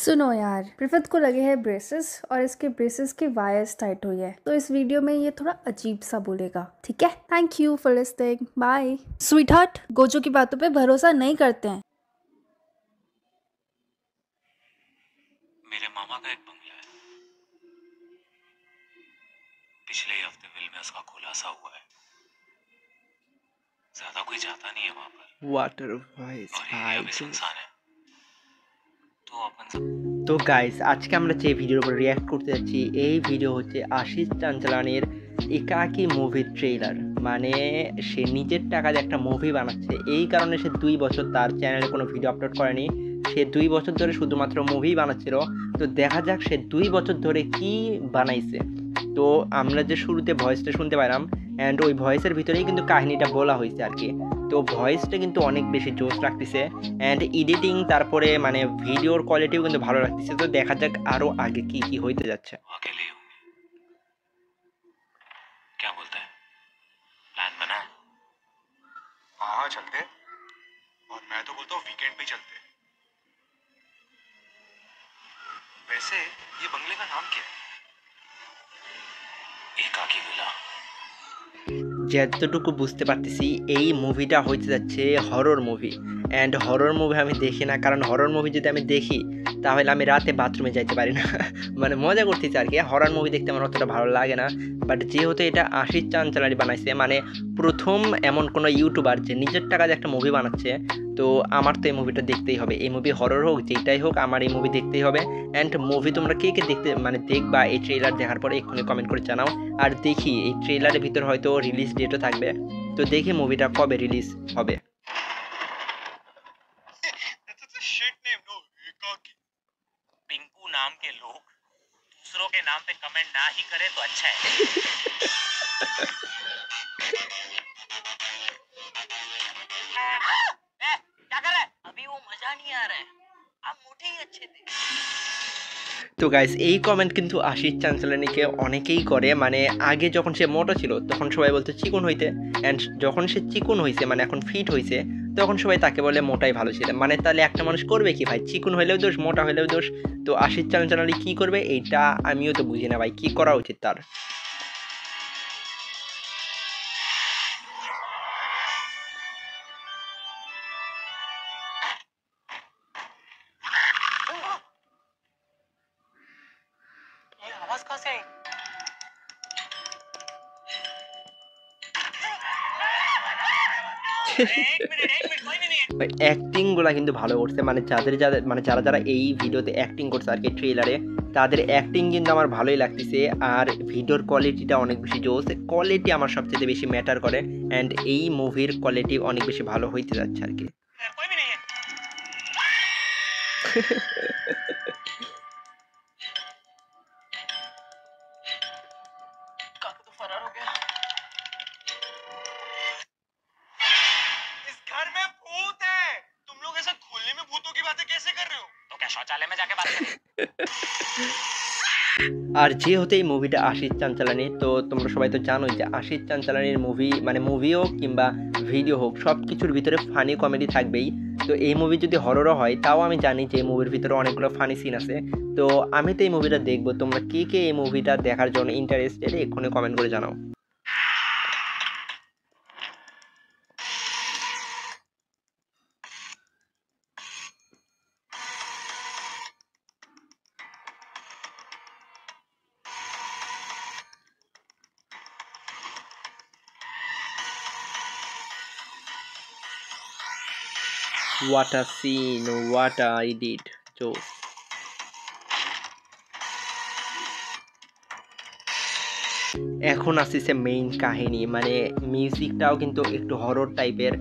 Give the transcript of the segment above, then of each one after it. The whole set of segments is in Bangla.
सुनो यार, रिफत को लगे हैं ब्रेसेस और इसके ब्रेसेस के वायर्स टाइट हुई है, तो इस वीडियो में ये थोड़ा अजीब सा बोलेगा। ठीक है, thank you for listening, bye. Sweetheart, Gojo की बातों पे भरोसा नहीं करते हैं। मेरे मामा का एक बंगला है। पिछले ही हफ्ते विल में उसका खुलासा हुआ है। ज्यादा कोई जाता नहीं है वहां पर वाटर वॉइस और एरिया भी सुनसान है। तो अपन सब তো গাইস আজকে আমরা যে ভিডিওর উপর রিয়াক্ট করতে যাচ্ছি এই ভিডিও হচ্ছে আশিস চাঞ্চলানির একাকী মুভির ট্রেলার। মানে সে নিজের টাকায় একটা মুভি বানাচ্ছে, এই কারণে সে 2 বছর তার চ্যানেলে কোনো ভিডিও আপলোড করেনি। সে 2 বছর ধরে শুধুমাত্র মুভি বানাচ্ছিল। তো দেখা যাক সে 2 বছর ধরে কি বানাইছে। তো আমরা যে শুরুতে ভয়েসটা শুনতে পাইলাম, অ্যান্ড ওই ভয়েসের ভিতরেই কিন্তু কাহিনীটা বলা হয়েছে আর কি। তো ভয়েসটা কিন্তু অনেক বেশি জোশ লাগতেছে, অ্যান্ড এডিটিং তারপরে মানে ভিডিওর কোয়ালিটিও কিন্তু ভালো লাগতেছে। তো দেখা যাক আরও আগে কি কি হইতে যাচ্ছে। अकेले ही होंगे। क्या बोलता है? प्लान बना है? हाँ चलते हैं। और मैं तो बोलता हूँ वीकेंड पे चलते हैं। वैसे ये बंगले का नाम क्या है? एकाकी विला। যতটুকু বুঝতে পারতেছি এই মুভিটা হইতে যাচ্ছে horror movie, and horror movie আমি দেখি না, কারণ হরর মুভি যদি আমি দেখি তাহলে আমি রাতে বাথরুমে যাইতে পারি না। মানে মজা করতেছি আর কি, হরর মুভি দেখতে আমার অতটা ভালো লাগে না। বাট যেহেতু এটা আশিস চাঞ্চলানি বানাইছে, মানে প্রথম এমন কোনো ইউটিউবার যে নিজের টাকায় একটা মুভি বানাচ্ছে, তো আমার তো এই মুভিটা দেখতেই হবে। এই মুভি হরর হোক যেটাই হোক, আমার এই মুভি দেখতেই হবে। অ্যান্ড মুভি তোমরা কে কে দেখতে মানে দেখবা এই ট্রেলার দেখার পরে এক্ষুনি কমেন্ট করে জানাও। আর দেখি এই ট্রেলারের ভিতর হয়তো রিলিজ ডেটও থাকবে, তো দেখি মুভিটা কবে রিলিজ হবে। That's a shit name, no? एकाकी। पिंकू नाम के लोग दूसरों के नाम पे कमेंट ना ही करे तो अच्छा है। क्या कर रहा है? अभी वो मजा नहीं आ रहा है। आप मोटे ही अच्छे थे। তো গাইস এই কমেন্ট কিন্তু আশিস চাঞ্চলানিকে অনেকেই করে। মানে আগে যখন সে মোটা ছিল তখন সবাই বলতো চিকন হইতে, অ্যান্ড যখন সে চিকন হয়েছে মানে এখন ফিট হয়েছে তখন সবাই তাকে বলে মোটাই ভালো ছিল। মানে তাহলে একটা মানুষ করবে কি ভাই, চিকন হইলেও দোষ মোটা হইলেও দোষ। তো আশিস চাঞ্চলানি কি করবে এইটা আমিও তো বুঝি না ভাই, কি করা উচিত তার। ये आवाज कहाँ से आई? एक मिनट कोई भी नहीं है। অ্যাক্টিংগুলো কিন্তু ভালো করছে, মানে যারা যারা এই ভিডিওতে অ্যাক্টিং করছে আর কি ট্রেলারে, তাদের অ্যাক্টিং কিন্তু আমার ভালোই লাগতেছে। আর ভিডিওর কোয়ালিটিটা অনেক বেশি জোস, কোয়ালিটি আমার সবচেয়ে বেশি ম্যাটার করে, অ্যান্ড এই মুভির কোয়ালিটি অনেক বেশি ভালো হইতে যাচ্ছে আর কি। कोई भी नहीं है। काका तो फरार हो गया। इस घर में भूत है। तुम लोग ऐसा खुलने में भूतों की बातें कैसे कर रहे हो? तो क्या शौचालय में जाके बात करें? আর যেহেতু এই মুভিটা আশিস চাঞ্চলানি, তো তোমরা সবাই তো জানোই যে আশিস চাঞ্চলানির মুভি মানে মুভি হোক কিংবা ভিডিও হোক সব কিছুর ভিতরে ফানি কমেডি থাকবেই। তো এই মুভি যদি হররও হয় তাও আমি জানি যে এই মুভির ভিতরে অনেকগুলো ফানি সিন আছে। তো আমি তো এই মুভিটা দেখবো। তোমরা কে কে এই মুভিটা দেখার জন্য ইন্টারেস্টেড এক্ষুনি কমেন্ট করে জানাও। What a scene, what a edit, জোস। এখন আসছে মেইন কাহিনী, মানে মিউজিকটাও কিন্তু একটু হরর টাইপের।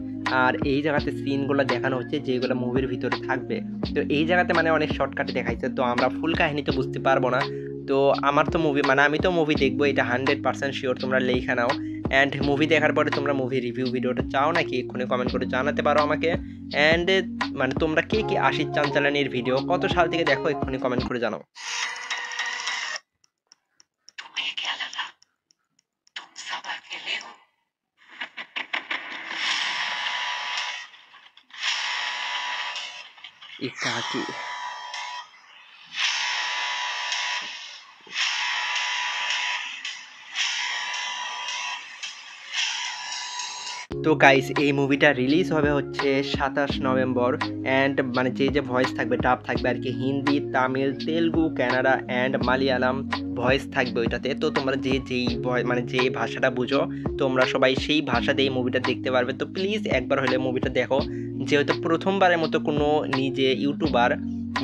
আর এই জায়গাতে সিনগুলো দেখানো হচ্ছে যেগুলো মুভির ভিতরে থাকবে। তো এই জায়গাতে মানে অনেক শর্টকাটে দেখাইছে, তো আমরা ফুল কাহিনী তো বুঝতে পারবো না। তো আমার তো মুভি মানে আমি তো মুভি দেখবো, এটা 100% শিওর। তোমরা লেখা নাও, অ্যান্ড মুভি দেখার পরে তোমরা মুভি রিভিউ ভিডিওটা চাও নাকি এক্ষুনি কমেন্ট করে জানাতে পারো আমাকে। অ্যান্ড মানে তোমরা কে কে আশিস চাঞ্চলানির ভিডিও কত সাল থেকে দেখো এক্ষুনি কমেন্ট করে জানাও। तुम्हें क्या लगा? तुम सब अकेले हो? একাকী। তো গাইস এই মুভিটা রিলিজ হবে হচ্ছে 27 নভেম্বর অ্যান্ড মানে যে ভয়েস থাকবে ডাব থাকবে আর কি, Hindi, Tamil, Telugu, Canada and Malayalam voice থাকবে ওইটাতে। তো তোমরা যেই মানে যে ভাষাটা বুঝো তোমরা সবাই সেই ভাষাতে এই মুভিটা দেখতে পারবে। তো প্লিজ একবার হলে মুভিটা দেখো, যেহেতু প্রথমবারের মতো কোনো নিজে ইউটিউবার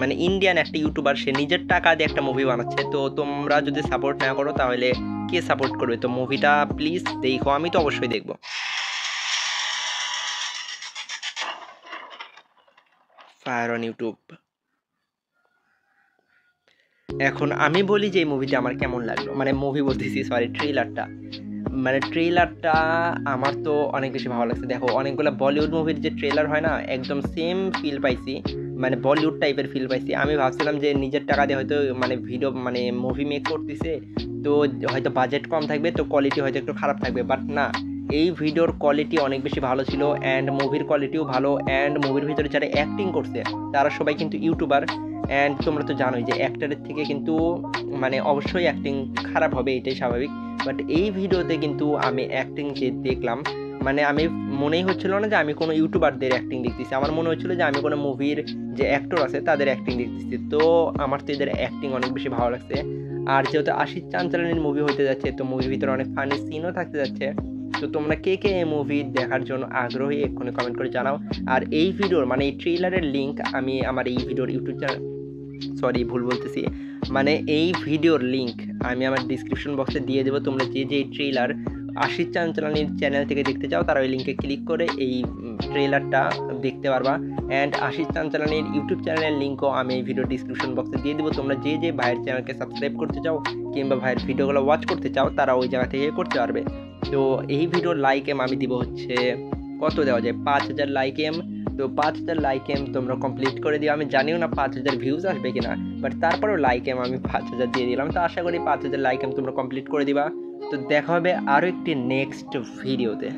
মানে ইন্ডিয়ান একটা ইউটিউবার সে নিজের টাকা দিয়ে একটা মুভি বানাচ্ছে। তো তোমরা যদি সাপোর্ট না করো তাহলে কে সাপোর্ট করবে? তো মুভিটা প্লিজ দেখো, আমি তো অবশ্যই দেখবো। Fire on YouTube. এখন আমি বলি যে এই মুভিটা আমার কেমন লাগলো, মানে মুভি বলতেছি সরি ট্রেলারটা। মানে ট্রেলারটা আমার তো অনেক বেশি ভালো লাগছে। দেখো অনেকগুলো বলিউড মুভির যে ট্রেলার হয় না, একদম সেম ফিল পাইছি, মানে বলিউড টাইপের ফিল পাইছি। আমি ভাবছিলাম যে নিজের টাকা দিয়ে হয়তো মানে ভিডিও মানে মুভি মেক করতেছে, তো হয়তো বাজেট কম থাকবে, তো কোয়ালিটি হয়তো একটু খারাপ থাকবে, বাট না, এই ভিডিওর কোয়ালিটি অনেক বেশি ভালো ছিল অ্যান্ড মুভির কোয়ালিটিও ভালো। অ্যান্ড মুভির ভিতরে যারা অ্যাক্টিং করছে তারা সবাই কিন্তু ইউটিউবার অ্যান্ড তোমরা তো জানোই যে অ্যাক্টরের থেকে কিন্তু মানে অবশ্যই অ্যাক্টিং খারাপ হবে, এটাই স্বাভাবিক। বাট এই ভিডিওতে কিন্তু আমি অ্যাক্টিং যে দেখলাম, মানে আমি মনেই হচ্ছিল না যে আমি কোনো ইউটিউবারদের অ্যাক্টিং দেখতেছি, আমার মনে হচ্ছিলো যে আমি কোনো মুভির যে অ্যাক্টর আছে তাদের অ্যাক্টিং দেখতেছি। তো আমার তো এদের অ্যাক্টিং অনেক বেশি ভালো লাগছে। আর যেহেতু আশিস চাঞ্চলানির মুভি হতে যাচ্ছে, তো মুভির ভিতরে অনেক ফানি সিনও থাকতে যাচ্ছে। তো তোমরা কে এই মুভি দেখার জন্য আগ্রহী এক্ষুনি কমেন্ট করে জানাও। আর এই ভিডিওর মানে এই ট্রেলারের লিঙ্ক আমি আমার এই ভিডিওর ইউটিউব চ্যানেল সরি ভুল বলতেছি, মানে এই ভিডিওর লিঙ্ক আমি আমার ডিসক্রিপশন বক্সে দিয়ে দেবো। তোমরা যে ট্রেলার আশিস চাঞ্চলানির চ্যানেল থেকে দেখতে চাও তারা ওই লিঙ্কে ক্লিক করে এই ট্রেলারটা দেখতে পারবা। অ্যান্ড আশিস চাঞ্চলানির ইউটিউব চ্যানেলের লিঙ্কও আমি এই ভিডিও ডিসক্রিপশন বক্সে দিয়ে দেবো। তোমরা যে ভাইয়ের চ্যানেলকে সাবস্ক্রাইব করতে চাও কিংবা ভাইয়ের ভিডিওগুলো ওয়াচ করতে চাও তারা ওই জায়গা থেকে করতে পারবে। তো এই ভিডিওর লাইক এম আমি দিব হচ্ছে কত দেওয়া যায়, 5000 লাইক এম। তো 5000 লাইক এম তোমরা কমপ্লিট করে দিও। আমি জানিও না 5000 ভিউজ আসবে কিনা, বাট তারপরেও লাইক এম আমি 5000 দিয়ে দিলাম। তো আশা করি 5000 লাইক এম তোমরা কমপ্লিট করে দিবা। তো দেখা হবে আরও একটি নেক্সট ভিডিওতে।